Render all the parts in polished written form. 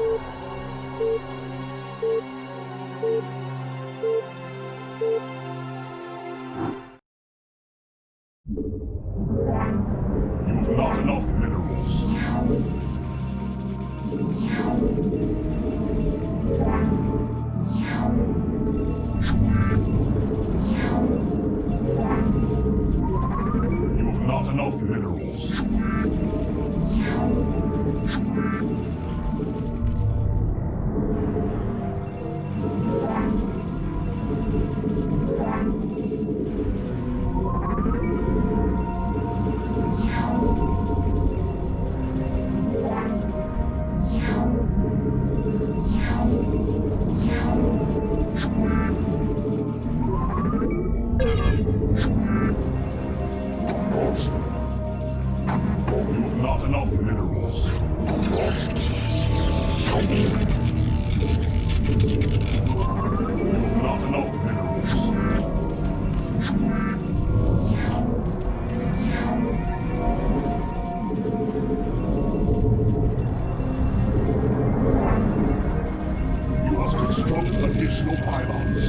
You've not enough minerals. You've not enough minerals. You've not enough minerals. You've not enough minerals. You must construct additional pylons.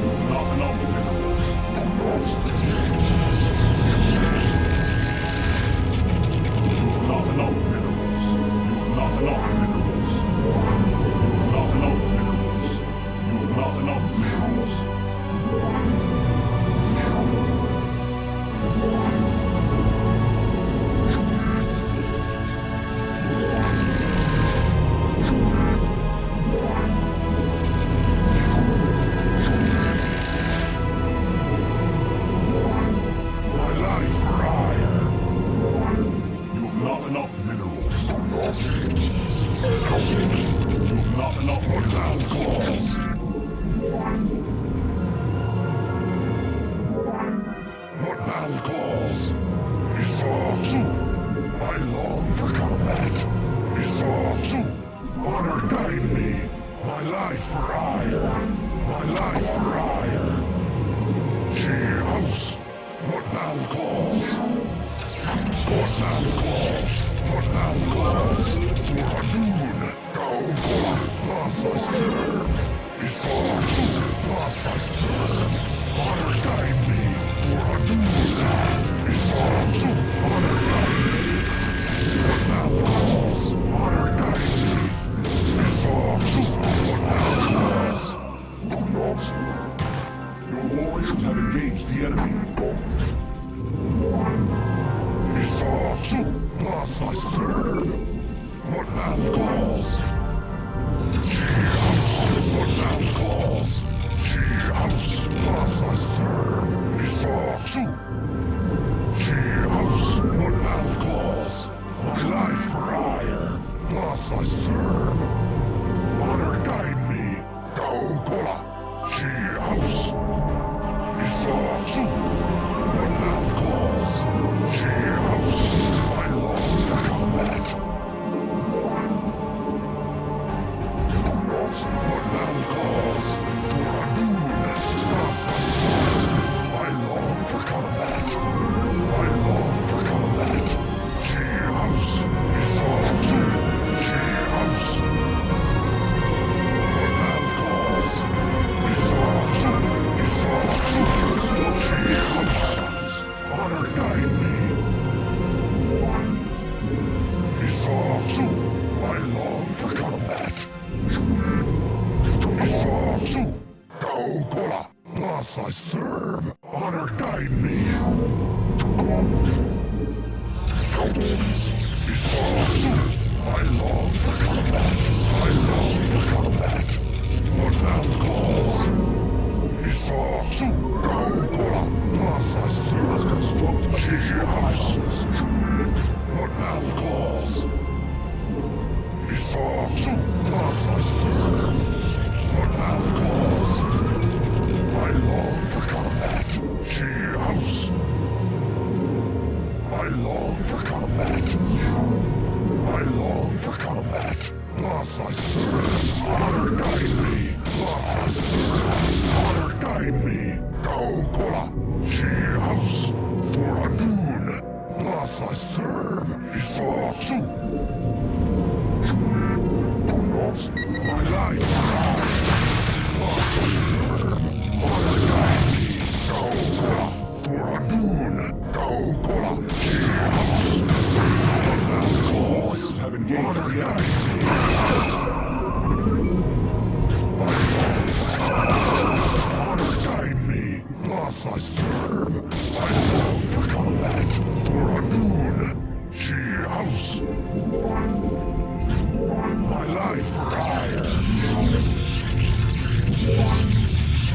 You've not enough minerals. You've not enough minerals. You've not enough minerals. You've not enough minerals. You've not enough minerals. You've not enough minerals. You've not enough minerals. What now calls? Isatsu, I long for combat. Isatsu, honor guide me. My life for ire. My life for ire. She-house, what now calls? What now calls? What now calls? To Hadun, Gaogola, thus I serve. Isatsu, thus I serve. Honor guide me. To Hadun, Isatsu, honor guide me. What now calls? Honor guide me. Isatsu, what now calls? Your warriors have engaged the enemy. Isatsu, thus I serve. What now calls? She-house, what now calls? She-house, thus I serve. Isatsu. She-house, what now calls? My life for ire, thus I serve. Honor guide me. Gaogola. She-house. Isatsu, what now calls? She-house, I long for combat. What now calls? To Hadun, thus I serve. I long for combat. I long for combat. She-house, Isatsu, she-house. What now calls? Isatsu, Isatsu, she-house. Honor guide me. Isatsu, I long for combat. Isatsu, Gaogola, thus I serve. Honor guide me. Isatsu, I long for combat. I long for combat. What now calls? Thus I serve. What now calls? I long for combat. She house. I long for combat. I long for combat. Thus I serve. Honor guide me. Thus I serve. Honor guide me. Gaukola. She house. For Adun. Thus I serve. Isatsu. My life. Thus I serve. Honor guide me. Gaukola. For Adun. Gaukola. She house. Warriors have engaged the enemy. Honor guide me. Thus I serve. I long for combat. For Adun. She house. My life for hire.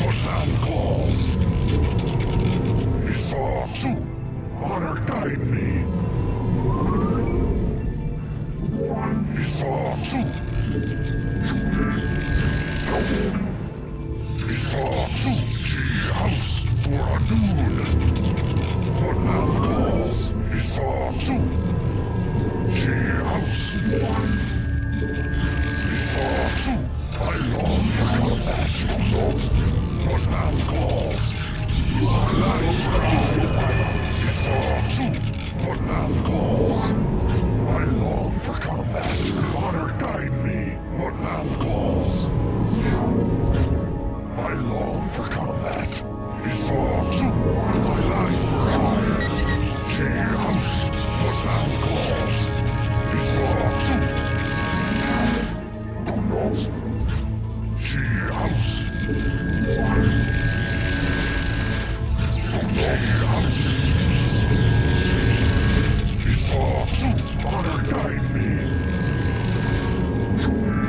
What thou calls. Isatsu. Honor guide me. Isatsu. Isatsu. She house. For Adun. What thou calls. Isatsu. She house. Isatsu. I long for combat. What thou calls. My life Isatsu. What thou calls. I long for combat. Honor guide me. What thou calls. I long for combat. Isatsu. My life for hire. She house. What thou calls. Isatsu. Do not. She house. She house. Isatsu. Honor guide me.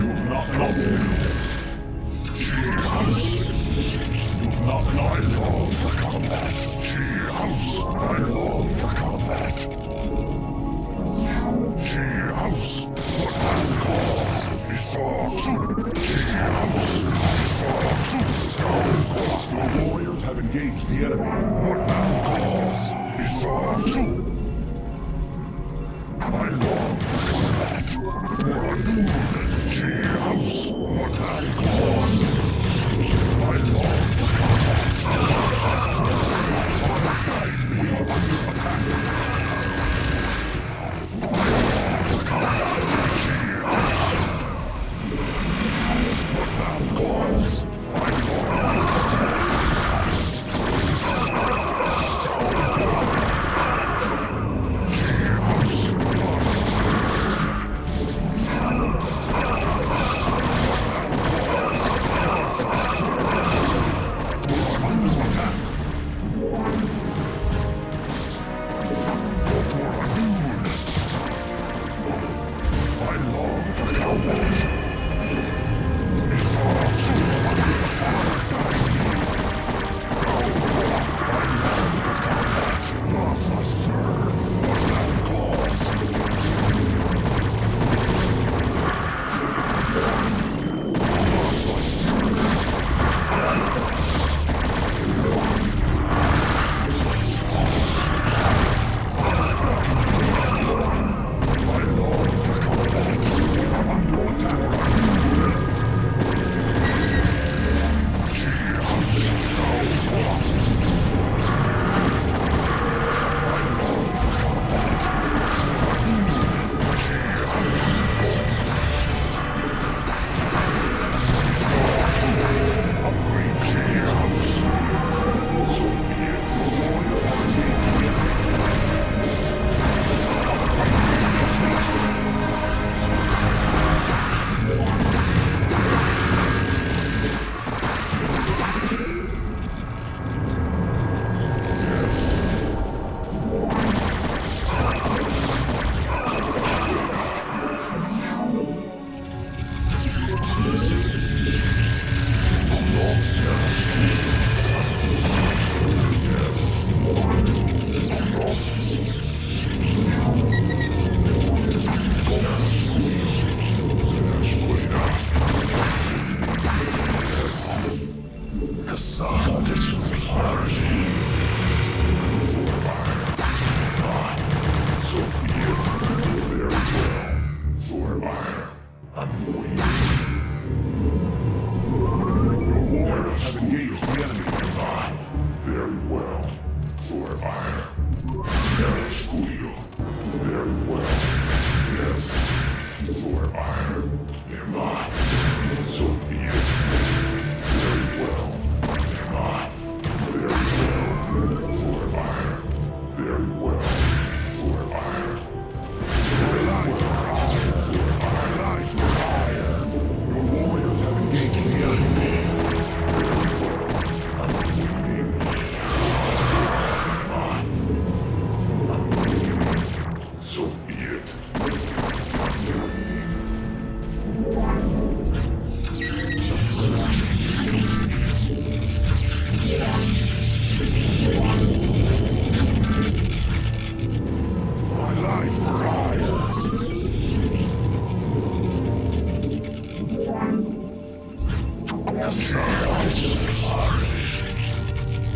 You've not enough minerals. She house. You've not I enough. long for combat. She house. I long for combat. She house. What thou calls. Isatsu. She house. Isatsu. Your warriors have engaged the enemy. What thou calls. Isatsu. I long for combat. For Adun. She house. What thou calls. I long for combat. Thus I serve. Honor guide me. We are under attack. I long for combat. She house. What thou calls. I long for combat. She house. Thus I serve.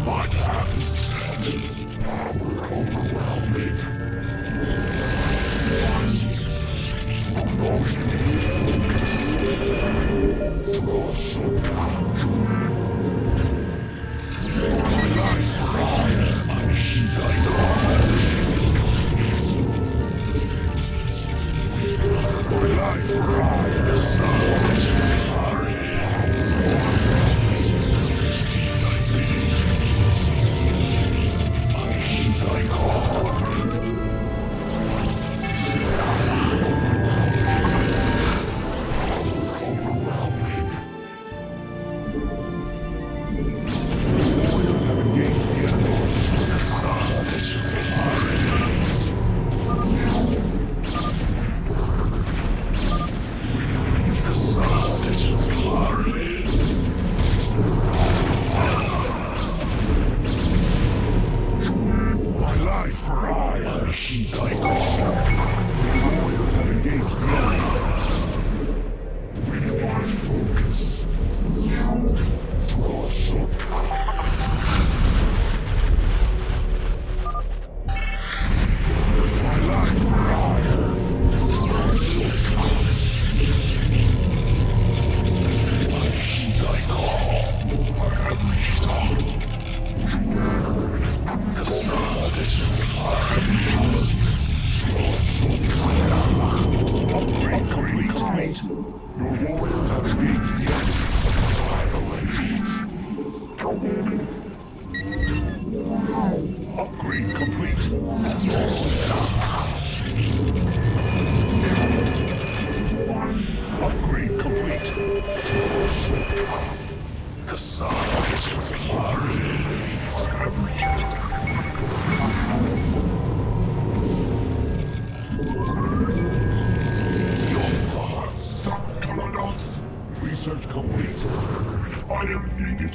What happens? Power overwhelming. Draw some my life for hire. I heed thy cause. My life for hire. Steal thy bidding. I heed thy call. Overwhelming. Warriors have engaged the enemy. The sun is the sun is glory. My life for hire. I heed thy call. Warriors have engaged the enemy. Rewind focus. Draw some. My life for hire. I heed thy call. I have reached out. The sun is Upgrade complete. Your warriors have engaged the enemy. Upgrade complete. Upgrade complete. the sun is glory. Your thoughts, Kalanos. Research complete. I am needed.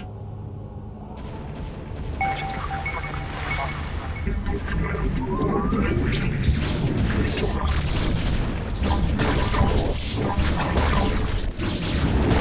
Destroy.